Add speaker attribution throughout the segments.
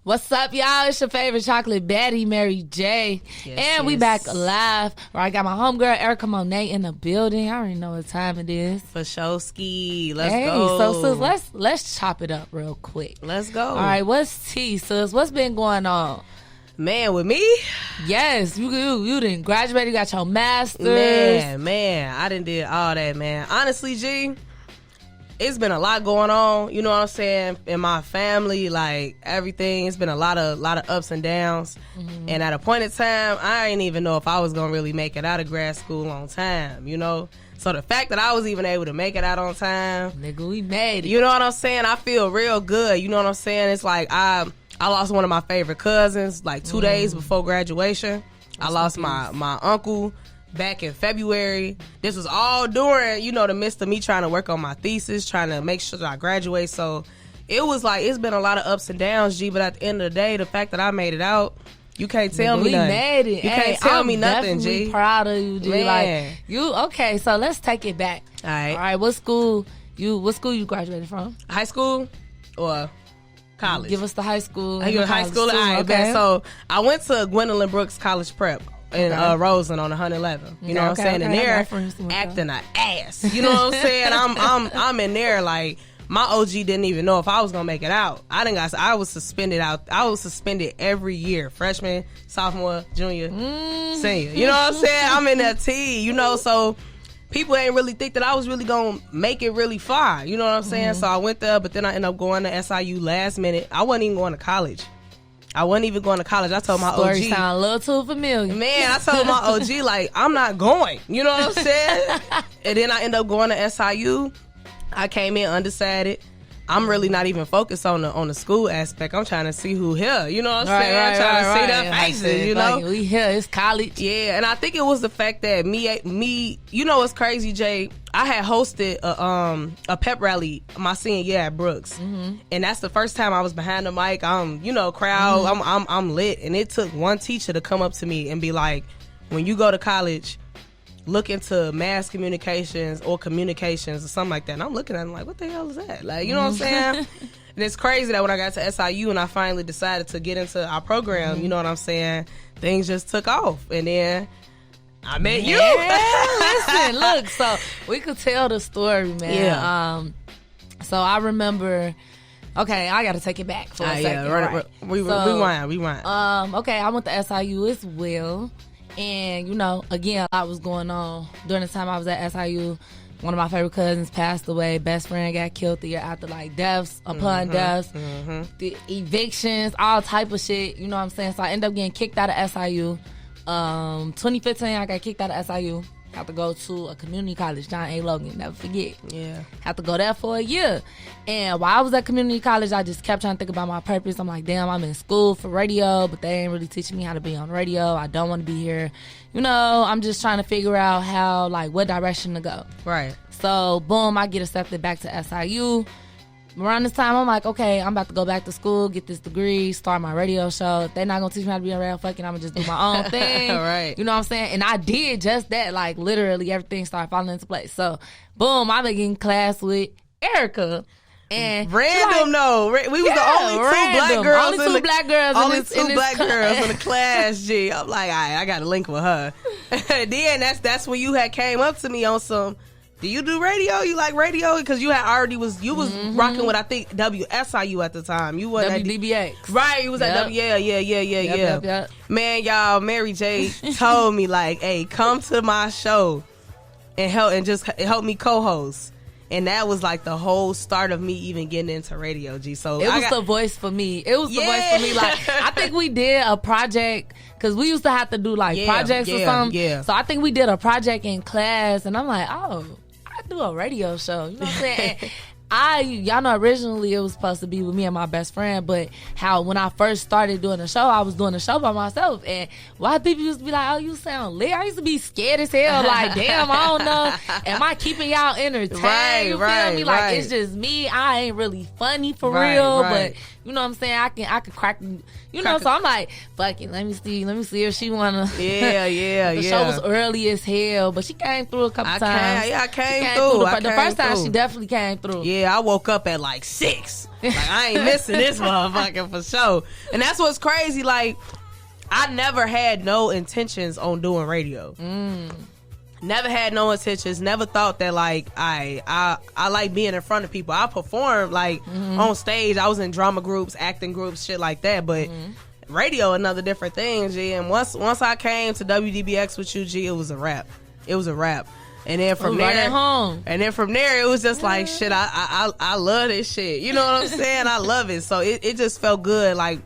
Speaker 1: What's up, y'all? It's your favorite chocolate baddie, Mary J. And we back live. Where I got my homegirl, Erikah Monet, in the building. I already know what time it is.
Speaker 2: For Showski. Let's go.
Speaker 1: So, sis, let's chop it up real quick.
Speaker 2: Let's go.
Speaker 1: All right, what's tea, sis? What's been going on?
Speaker 2: Man, with me?
Speaker 1: Yes, you didn't graduate. You got your master's.
Speaker 2: Man, I done did all that, man. Honestly, G, it's been a lot going on, you know what I'm saying, in my family, like everything. It's been a lot of ups and downs. Mm-hmm. And at a point in time, I didn't even know if I was going to really make it out of grad school on time, you know? So the fact that I was even able to make it out on time.
Speaker 1: Nigga, we made it.
Speaker 2: You know what I'm saying? I feel real good. You know what I'm saying? It's like I lost one of my favorite cousins like 2 days before graduation. I lost my uncle back in February. This was all during, the midst of me trying to work on my thesis, trying to make sure that I graduate. So it was like, it's been a lot of ups and downs, G, but at the end of the day, the fact that I made it out, you can't tell me nothing.
Speaker 1: We made it.
Speaker 2: You can't tell me nothing, G.
Speaker 1: I'm proud of you, G.
Speaker 2: Man.
Speaker 1: Okay, so let's take it back.
Speaker 2: All right.
Speaker 1: What school you graduated from?
Speaker 2: High school or college?
Speaker 1: Give us the high school.
Speaker 2: I give high school. All right, okay. So I went to Gwendolyn Brooks College Prep in Roseland on 111. You know what I'm saying? And they're acting an ass. You know what I'm saying? I'm in there like my OG didn't even know if I was gonna make it out. I was suspended out. I was suspended every year, freshman, sophomore, junior, senior. You know what I'm saying? I'm in that T. So people ain't really think that I was really gonna make it really far. You know what I'm saying? So I went there, but then I ended up going to SIU last minute. I wasn't even going to college. I told my
Speaker 1: Story
Speaker 2: OG.
Speaker 1: Sound a little too familiar.
Speaker 2: Man, I told my OG, like, I'm not going. You know what I'm saying? And then I ended up going to SIU. I came in undecided. I'm really not even focused on the school aspect. I'm trying to see who here. You know what I'm saying? I'm trying to see their faces, you know?
Speaker 1: We here. It's college.
Speaker 2: Yeah, and I think it was the fact that me, you know what's crazy, Jay? I had hosted a pep rally my senior year at Brooks. Mm-hmm. And that's the first time I was behind the mic. Crowd. Mm-hmm. I'm lit. And it took one teacher to come up to me and be like, when you go to college, look into mass communications or communications or something like that. And I'm looking at him like, what the hell is that? Like, you know what I'm saying? And it's crazy that when I got to SIU and I finally decided to get into our program, you know what I'm saying, things just took off. And then I met you.
Speaker 1: Listen, look, so we could tell the story, man.
Speaker 2: Yeah.
Speaker 1: So I remember, okay, I got to take it back for a second.
Speaker 2: Yeah, right. Rewind.
Speaker 1: Okay, I went to SIU as well. And, again, a lot was going on. During the time I was at SIU, one of my favorite cousins passed away. Best friend got killed the year after, like, deaths upon deaths, the evictions, all type of shit. You know what I'm saying? So I ended up getting kicked out of SIU. 2015, I got kicked out of SIU. Had to go to a community college, John A. Logan, never forget.
Speaker 2: Yeah.
Speaker 1: Had to go there for a year. And while I was at community college, I just kept trying to think about my purpose. I'm like, damn, I'm in school for radio, but they ain't really teaching me how to be on radio. I don't want to be here. I'm just trying to figure out how, like, what direction to go.
Speaker 2: Right.
Speaker 1: So, boom, I get accepted back to SIU. Around this time, I'm like, okay, I'm about to go back to school, get this degree, start my radio show. If they're not going to teach me how to be on radio, fucking, I'm going to just do my own thing.
Speaker 2: Right.
Speaker 1: You know what I'm saying? And I did just that. Like, literally, everything started falling into place. So, boom, I began class with Erikah. And
Speaker 2: random, no. We was the only two black girls.
Speaker 1: Only two black girls
Speaker 2: in the class, G. I'm like, all right, I got to link with her. Then that's when you had came up to me on some, do you do radio? You like radio? Because you had already was rocking with, I think, WSIU at the time. You wasn't
Speaker 1: WDBX.
Speaker 2: Right, you was at W. Yeah.
Speaker 1: Yep.
Speaker 2: Man, y'all, Mary J told me, like, hey, come to my show and help me co-host. And that was like the whole start of me even getting into radio, G. So
Speaker 1: it was the voice for me. Like, I think we did a project because we used to have to do like projects or something.
Speaker 2: Yeah.
Speaker 1: So I think we did a project in class, and I'm like, oh, I do a radio show. You know what I'm saying? Y'all know originally it was supposed to be with me and my best friend, but how when I first started doing the show, I was doing the show by myself. And why people used to be like, oh, you sound lit. I used to be scared as hell. Like, damn, I don't know. Am I keeping y'all entertained? You feel me? Like, it's just me. I ain't really funny for real, but you know what I'm saying? I could crack, so I'm like, fuck it, let me see if she wanna.
Speaker 2: Yeah.
Speaker 1: The show was early as hell, but she came through a couple times.
Speaker 2: I came through.
Speaker 1: The first time she definitely came through.
Speaker 2: yeah, I woke up at like 6. Like, I ain't missing this motherfucker for sure. And that's what's crazy. Like, I never had no intentions on doing radio. Never had no intentions. Never thought that like I like being in front of people. I performed like on stage. I was in drama groups, acting groups, shit like that. But radio, another different thing, G. And once I came to WDBX with you, G, it was a wrap. It was a wrap. And then from there,
Speaker 1: right at home.
Speaker 2: And then from there, it was just like shit. I love this shit. You know what I'm saying? I love it. So it just felt good, like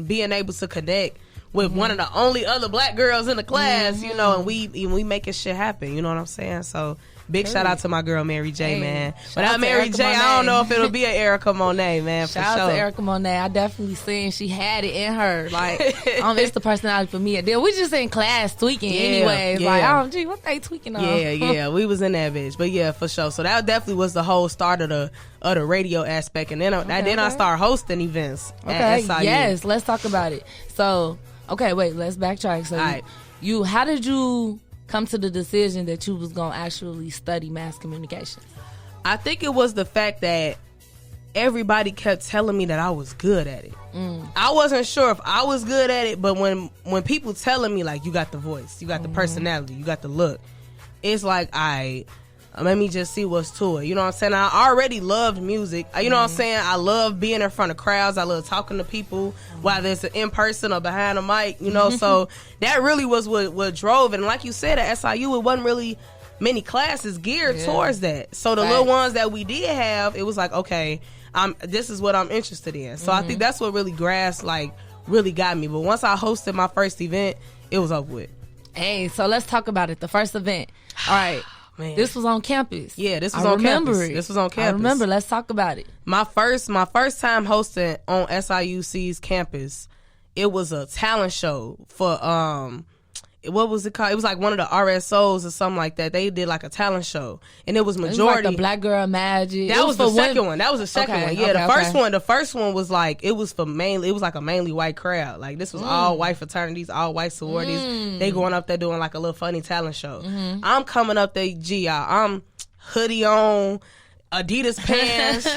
Speaker 2: being able to connect with one of the only other black girls in the class, you know, and we making shit happen. You know what I'm saying? So big shout out to my girl Mary J, man. Without Mary J, I don't know if it'll be an Erikah Monet, man. For
Speaker 1: shout out
Speaker 2: sure.
Speaker 1: to Erikah Monet. I definitely seen she had it in her. Like, it's the personality for me. Then we just in class tweaking anyways. Like, gee, what they tweaking on?
Speaker 2: Yeah, we was in that bitch. But yeah, for sure. So that definitely was the whole start of the radio aspect. And then I started hosting events at SIU.
Speaker 1: Yes, let's talk about it. So, okay, wait, let's backtrack. So how did you come to the decision that you was going to actually study mass communications?
Speaker 2: I think it was the fact that everybody kept telling me that I was good at it. I wasn't sure if I was good at it, but when people telling me like, you got the voice, you got the personality, you got the look, it's like, let me just see what's to it. You know what I'm saying? I already loved music. You know what I'm saying? I love being in front of crowds. I love talking to people, whether it's in person or behind a mic, you know? So that really was what drove it. And like you said, at SIU, it wasn't really many classes geared towards that. So the little ones that we did have, it was like, okay, this is what I'm interested in. So I think that's what really really got me. But once I hosted my first event, it was over with.
Speaker 1: Hey, so let's talk about it. The first event. All right.
Speaker 2: Man.
Speaker 1: This was on campus.
Speaker 2: Yeah, this was on campus.
Speaker 1: It.
Speaker 2: This was on campus.
Speaker 1: I remember. Let's talk about it.
Speaker 2: My first time hosting on SIUC's campus, it was a talent show for what was it called? It was like one of the RSOs or something like that. They did like a talent show, and it was majority. It was like
Speaker 1: the Black Girl Magic.
Speaker 2: That was the second one. That was the second one. Yeah, the first one was like it was like a mainly white crowd. Like this was all white fraternities, all white sororities. They going up there doing like a little funny talent show. I'm coming up there, I'm hoodie on, Adidas pants,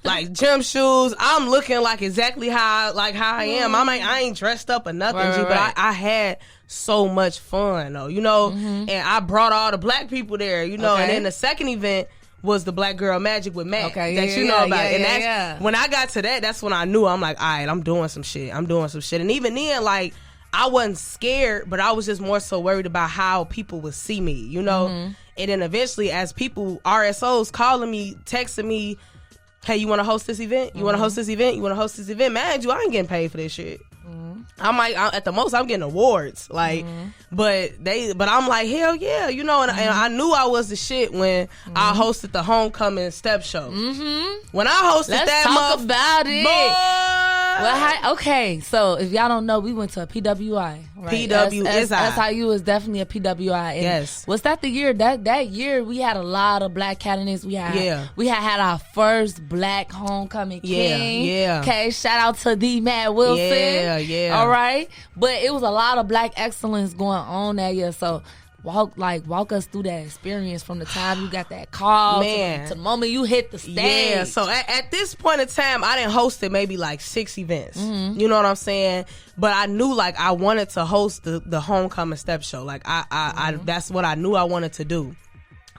Speaker 2: like gym shoes. I'm looking like exactly how I am. I ain't dressed up or nothing, but I had so much fun though, you know, and I brought all the black people there, you know, and then the second event was the Black Girl Magic with Matt that you know about. And that's when I got to that's when I knew. I'm like, all right, I'm doing some shit. And even then, like, I wasn't scared, but I was just more so worried about how people would see me, you know. And then eventually, as people, RSOs calling me, texting me, hey, you want to host this event? You want to host this event? You want to host this event? Man, I ain't getting paid for this shit. At the most, I'm getting awards, like, but I'm like, hell yeah, you know, and I knew I was the shit when I hosted the homecoming step show. When I hosted
Speaker 1: Let's talk about it. Well, okay, so if y'all don't know, we went to a PWI. Right? SIU is definitely a PWI. And
Speaker 2: yes.
Speaker 1: Was that the year? That year we had a lot of black candidates. We had our first black homecoming king.
Speaker 2: Yeah.
Speaker 1: Okay, shout out to D. Matt Wilson.
Speaker 2: Yeah.
Speaker 1: All right, but it was a lot of black excellence going on that year. So walk us through that experience from the time you got that call to the moment you hit the stage.
Speaker 2: Yeah, so at this point in time, I didn't host maybe like 6 events. You know what I'm saying? But I knew like I wanted to host the homecoming step show. Like I that's what I knew I wanted to do.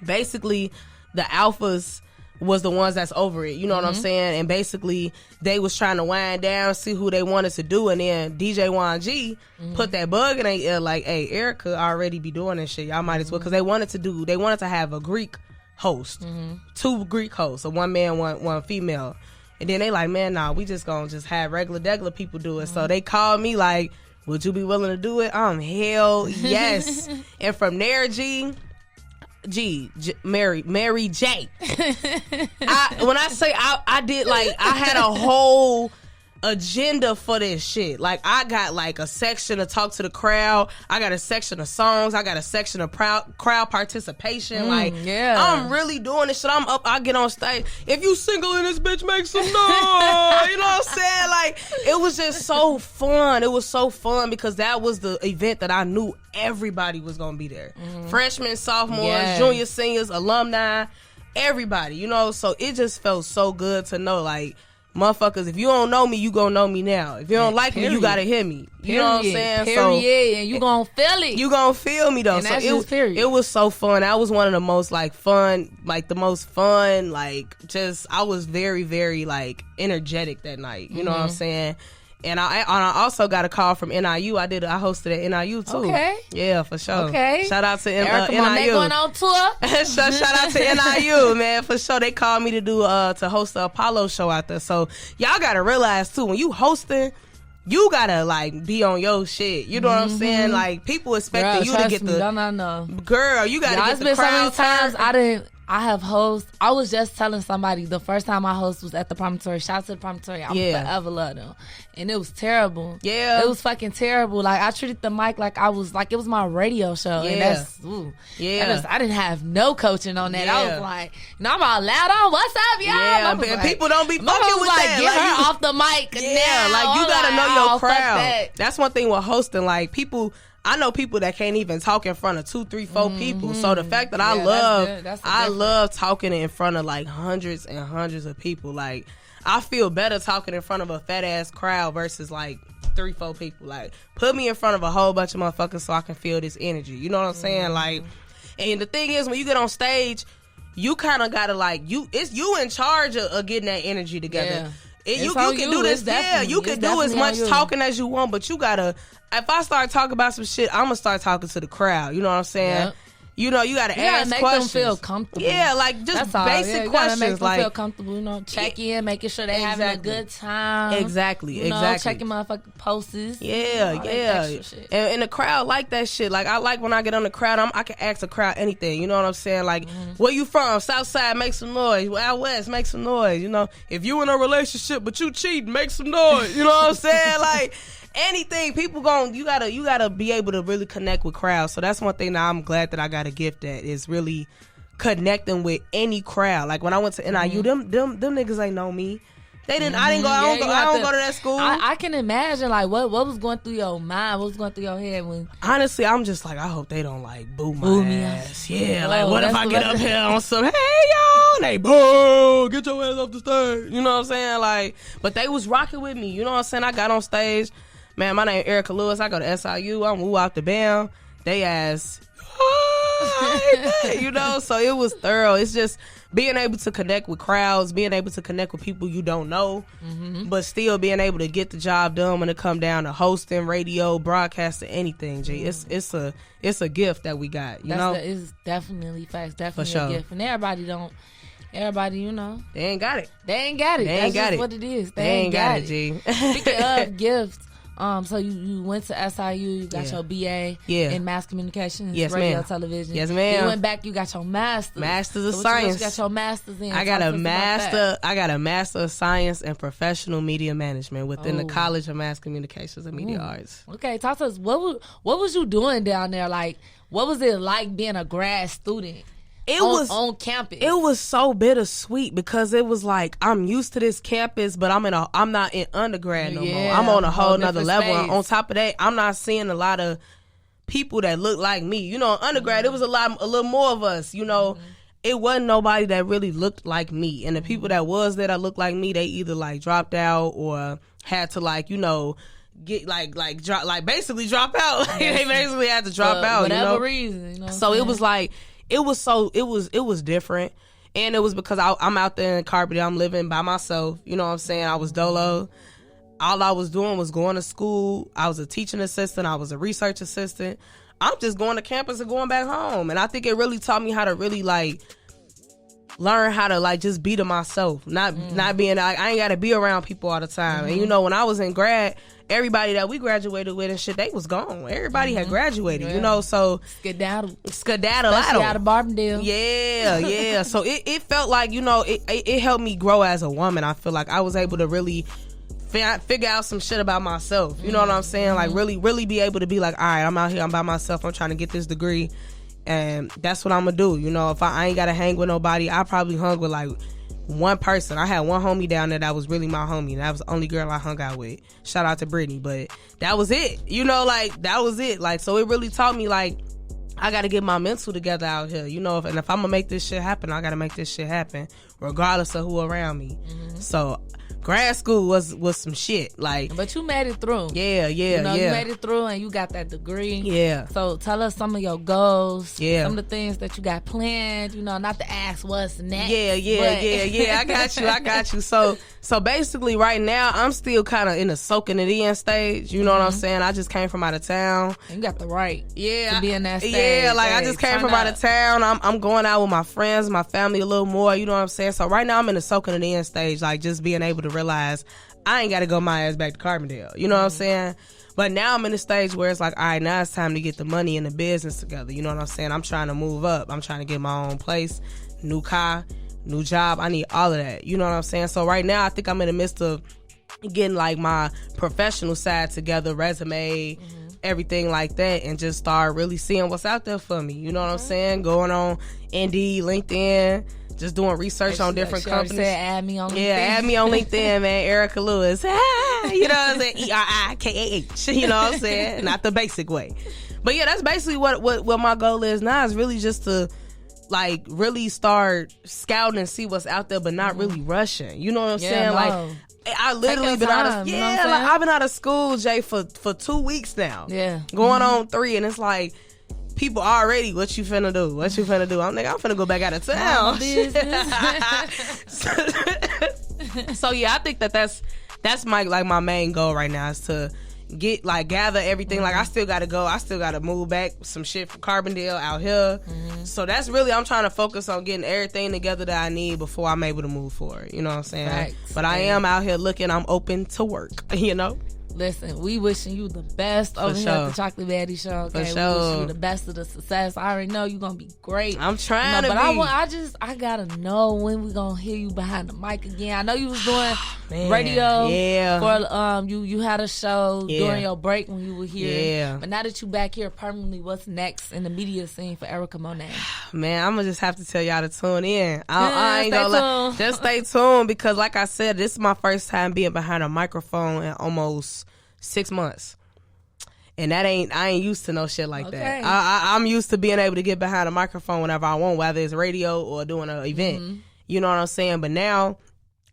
Speaker 2: Basically, the alphas was the ones that's over it, you know what I'm saying? And basically, they was trying to wind down, see who they wanted to do, and then DJ Juan G put that bug in their ear, like, hey, Erikah already be doing this shit, y'all might as well, because they wanted to have a Greek host, 2 Greek hosts, a one man, one female, and then they like, man, nah, we just gonna have regular people do it. So they called me like, would you be willing to do it? Hell yes. And from there, Mary J. When I say I did, like, I had a whole agenda for this shit. Like, I got like a section to talk to the crowd. I got a section of songs. I got a section of crowd participation. I'm really doing this shit. I'm up. I get on stage. If you single in this bitch, make some noise. You know what I'm saying? Like, it was just so fun. It was so fun because that was the event that I knew everybody was gonna be there. Freshmen, sophomores, junior, seniors, alumni. everybody, you know. So it just felt so good to know, like, motherfuckers, if you don't know me, you gonna know me now. If you don't like me, you gotta hear me. You know what I'm saying?
Speaker 1: Period. And you gonna feel it.
Speaker 2: You gonna feel me though.
Speaker 1: And
Speaker 2: so
Speaker 1: it
Speaker 2: was so fun. That was one of the most fun, just I was very, very energetic that night. You know what I'm saying? And I also got a call from NIU. I hosted at NIU too.
Speaker 1: Okay.
Speaker 2: Yeah, for sure.
Speaker 1: Okay.
Speaker 2: Shout out to
Speaker 1: Erikah,
Speaker 2: NIU.
Speaker 1: going on tour.
Speaker 2: Shout out to NIU, man, for sure. They called me to host the Apollo show out there. So y'all gotta realize too, when you hosting, you gotta be on your shit. You know what I'm saying? Like, people expecting you to get the girl. You gotta get the crowd.
Speaker 1: So many times I have hosted. I was just telling somebody the first time I hosted was at the Promontory. Shout out to the Promontory. I'm forever love them. And it was terrible. Yeah. It was fucking terrible. Like, I treated the mic like it was my radio show. Yeah. And that's, I didn't have no coaching on that. Yeah. I was like, I'm all loud on. What's up, y'all?
Speaker 2: Yeah, people don't be fucking with that.
Speaker 1: Get her off the mic now.
Speaker 2: You gotta know your crowd. That's one thing with hosting. Like, people, I know people that can't even talk in front of 2, 3, 4 people. So the fact that I love talking in front of hundreds and hundreds of people. Like, I feel better talking in front of a fat ass crowd versus 3, 4 people. Like, put me in front of a whole bunch of motherfuckers so I can feel this energy. You know what I'm saying? Like, and the thing is, when you get on stage, you kind of gotta it's you in charge of getting that energy together. Yeah. You can do this. Yeah, you can do as much talking as you want, but you gotta. If I start talking about some shit, I'm gonna start talking to the crowd. You know what I'm saying? Yep. You know, you gotta ask
Speaker 1: make
Speaker 2: questions.
Speaker 1: Them feel comfortable.
Speaker 2: Yeah, just basic questions.
Speaker 1: Make them feel comfortable. You know, check in, making sure they're having a good time.
Speaker 2: Exactly. Checking
Speaker 1: motherfucking posts.
Speaker 2: Yeah. And the crowd like that shit. Like, I like when I get on the crowd, I can ask the crowd anything. You know what I'm saying? Like, where you from? Southside, make some noise. Out west, make some noise. You know, if you in a relationship but you cheat, make some noise. You know what I'm saying? Like, anything, people you gotta be able to really connect with crowds. So that's one thing that I'm glad that I got a gift at, is really connecting with any crowd. Like, when I went to NIU, them niggas ain't know me. They didn't. I didn't go. I don't go to that school.
Speaker 1: I can imagine what was going through your mind, what was going through your head when.
Speaker 2: Honestly, I'm just I hope they don't boo my ass. Yeah, what if I get up here on some, hey y'all, they boo, get your ass off the stage. You know what I'm saying? But they was rocking with me. You know what I'm saying? I got on stage. Man, my name is Erikah Lewis. I go to SIU. I'm woo out the band. They ass, you know. So it was thorough. It's just being able to connect with crowds, being able to connect with people you don't know, but still being able to get the job done when it come down to hosting, radio, broadcasting, anything. G, it's a gift that we got. You know,
Speaker 1: it's definitely facts. Definitely a gift, and everybody, you know,
Speaker 2: they ain't got it.
Speaker 1: That's just what it is. They ain't got it. G. Speaking of gifts. So you went to SIU, you got your BA in mass communications, radio, television.
Speaker 2: Yes, ma'am.
Speaker 1: You went back, you got your Masters of Science. You got your Masters in.
Speaker 2: I got a Master of Science in Professional Media Management within the College of Mass Communications and Media Arts.
Speaker 1: Okay, talk to us. What was you doing down there? Like, what was it like being a grad student? It was on campus.
Speaker 2: It was so bittersweet because it was I'm used to this campus, but I'm not in undergrad no more. I'm on a whole nother level. And on top of that, I'm not seeing a lot of people that look like me. You know, undergrad, it was a little more of us. You know, it wasn't nobody that really looked like me, and the people that looked like me, they either dropped out or had to get basically drop out. They basically had to drop out.
Speaker 1: Whatever reason. You know
Speaker 2: so it was it was different, and it was because I'm out there in Carpet. I'm living by myself. You know what I'm saying? I was dolo. All I was doing was going to school. I was a teaching assistant. I was a research assistant. I'm just going to campus and going back home. And I think it really taught me how to really learn how to just be to myself, not being I ain't got to be around people all the time. And when I was in grad, everybody that we graduated with and shit, they was gone. Everybody had graduated, so
Speaker 1: skedaddle
Speaker 2: out
Speaker 1: of Barbandale.
Speaker 2: Yeah. So it felt like it helped me grow as a woman. I feel like I was able to really figure out some shit about myself. You know what I'm saying? Really be able to be all right, I'm out here, I'm by myself, I'm trying to get this degree. And that's what I'm gonna do. If I ain't gotta hang with nobody, I probably hung with one person. I had one homie down there that was really my homie, and that was the only girl I hung out with. Shout out to Brittany, but that was it. That was it. So it really taught me I got to get my mental together out here, you know. If I'm gonna make this shit happen, I got to make this shit happen, regardless of who around me. So grad school was some shit, like.
Speaker 1: But you made it through.
Speaker 2: Yeah.
Speaker 1: You made it through, and you got that degree.
Speaker 2: Yeah.
Speaker 1: So tell us some of your goals.
Speaker 2: Yeah.
Speaker 1: Some of the things that you got planned. You know, not to ask what's next.
Speaker 2: Yeah. I got you. So basically, right now, I'm still kind of in the soaking it in stage. You know what I'm saying? I just came from out of town.
Speaker 1: You got the right.
Speaker 2: Yeah.
Speaker 1: To be in that stage.
Speaker 2: Yeah, like I just came from out of town. I'm going out with my friends, my family a little more. You know what I'm saying? So right now, I'm in the soaking it in stage, like just being able to realize I ain't got to go my ass back to Carbondale. You know what I'm saying? But now I'm in the stage where it's like, all right, now it's time to get the money and the business together. You know what I'm saying? I'm trying to move up. I'm trying to get my own place, new car, new job. I need all of that. You know what I'm saying? So right now, I think I'm in the midst of getting like my professional side together, resume, everything like that, and just start really seeing what's out there for me. You know what I'm saying? Going on Indeed, LinkedIn, just doing research on different companies.
Speaker 1: Said, add me on LinkedIn.
Speaker 2: Yeah, add me on LinkedIn, man. Erikah Lewis. You know what I'm saying? ERIKAH. You know what I'm saying? Not the basic way. But yeah, that's basically what my goal is now, is really just to like really start scouting and see what's out there, but not really rushing. You know what I'm saying?
Speaker 1: No.
Speaker 2: Like I literally been out of I've been out of school, Jay, for 2 weeks now.
Speaker 1: Yeah.
Speaker 2: Going on 3, and it's like people already, what you finna do? What you finna do? I'm finna go back out of town. So yeah, I think that's my main goal right now, is to get like gather everything. Like I still gotta move back some shit from Carbondale out here. So that's really, I'm trying to focus on getting everything together that I need before I'm able to move forward. You know what I'm saying?
Speaker 1: Right.
Speaker 2: But I am out here looking. I'm open to work. You know.
Speaker 1: Listen, we wishing you the best over here at the Chocolate Baddie Show. Okay,
Speaker 2: For
Speaker 1: we
Speaker 2: sure.
Speaker 1: wishing you the best of the success. I already know you're gonna be great.
Speaker 2: I'm trying to
Speaker 1: but
Speaker 2: be.
Speaker 1: I gotta know when we gonna hear you behind the mic again. I know you was doing radio.
Speaker 2: Yeah.
Speaker 1: For you had a show during your break when you were here.
Speaker 2: Yeah.
Speaker 1: But now that you back here permanently, what's next in the media scene for Erikah Monet?
Speaker 2: Man, I'm gonna just have to tell y'all to tune in. I ain't gonna lie. Just stay tuned, because like I said, this is my first time being behind a microphone in almost 6 months. And I ain't used to no shit like that. I'm used to being able to get behind a microphone whenever I want, whether it's radio or doing an event. You know what I'm saying? But now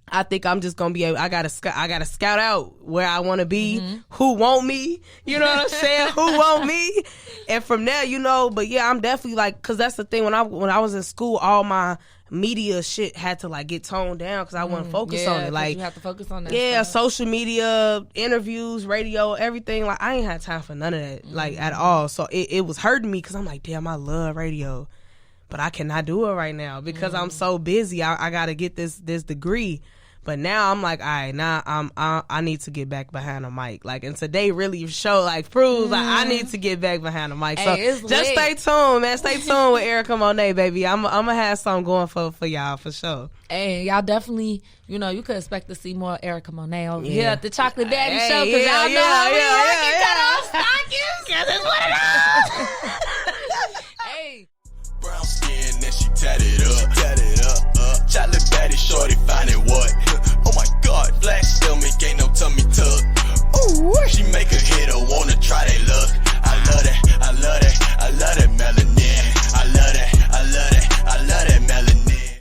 Speaker 2: I think I'm just gonna be able, I gotta scout out where I want to be, who want me, you know what I'm saying, who want me, and from there, you know. But yeah, I'm definitely like, because that's the thing, when I was in school, all my media shit had to like get toned down because I wasn't focused on it. Like
Speaker 1: you have to focus on that.
Speaker 2: Yeah,
Speaker 1: stuff.
Speaker 2: social media, interviews, radio, everything. Like I ain't had time for none of that, like at all. So it was hurting me, because I'm like, damn, I love radio, but I cannot do it right now because I'm so busy. I gotta get this degree. But now I'm like, all right, now I need to get back behind the mic. Like, and today really proves like I need to get back behind the mic.
Speaker 1: Hey,
Speaker 2: so just stay tuned, man. Stay tuned with Erikah Monet, baby. I'm gonna have something going for y'all for sure.
Speaker 1: Hey, y'all definitely, you know, you could expect to see more Erikah Monet over here at the Chocolate Baddie Show, because y'all know how we working cut off stockings, because it's what it is. Hey.
Speaker 3: Brown skin and she tatted up. Chocolate Baddie shorty finding what? Oh my God, black stomach ain't no tummy tuck. Ooh, she make a hitter wanna try that love.